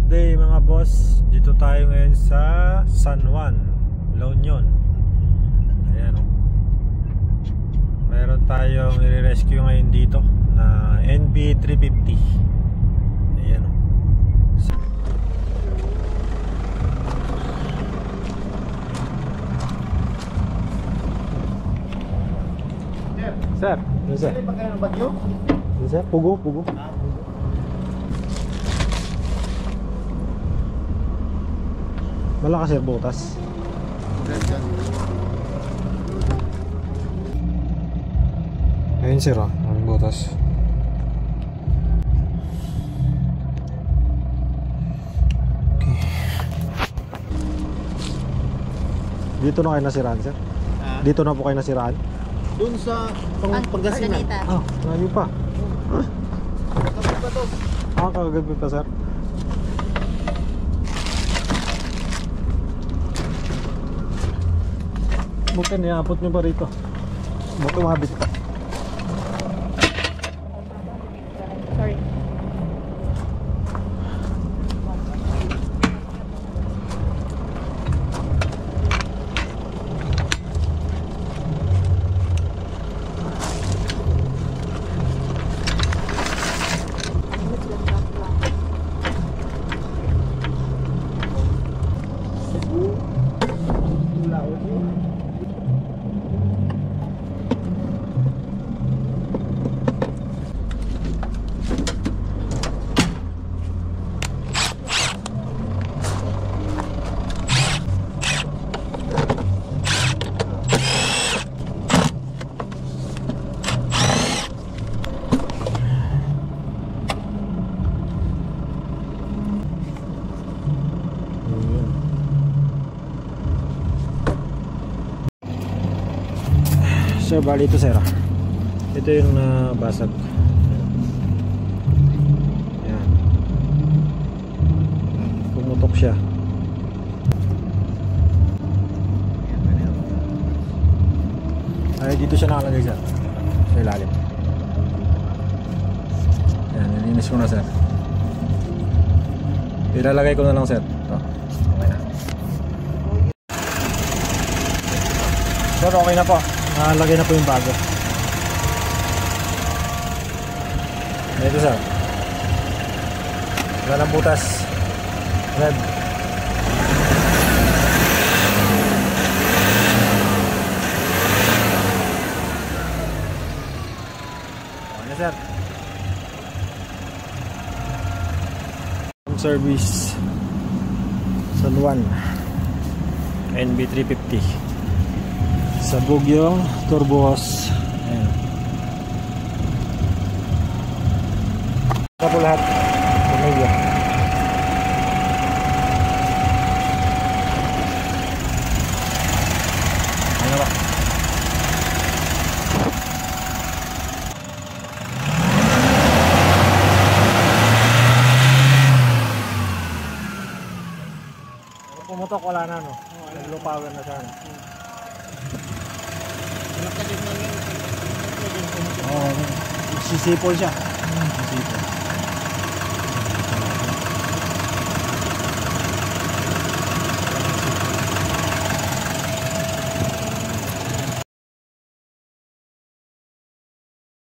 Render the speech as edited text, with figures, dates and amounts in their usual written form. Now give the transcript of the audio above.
Good day mga boss. Dito tayo ngayon sa San Juan, La Union. Ayan o. Meron tayong i-rescue ngayon dito na NB350. Ayan o. Sir, ano sir? Ano sir? Pugo. Malakas sir, butas. Ayun sir, ang butas. Okay. Dito na kayo nasiraan sir? Dito na po kayo nasiraan? Doon sa Pangasinan. Ngayon pa. Kagabi pa sir. Bukan niabot nyo pa rito. Bukan umabit pa. Sorry. So bali ito sir. Ito yung basag. Ayan. Pumutok siya. Ay dito siya nakalagay sir. Sa ilalim. Ayan, nilinis ko na sir. Ilalagay ko na lang sir. Ito. Okay na. Sir, okay na po. Nalagay na po yung bago. Ito sir. Wala ng butas. Red. Ano sir? Service San Juan NB350. Sabog yung turbo hose. Ayan. Ito po lahat. Pumigyo. Ano ba? Pumutok wala na no? Low power na sana. Oo, sisipol siya.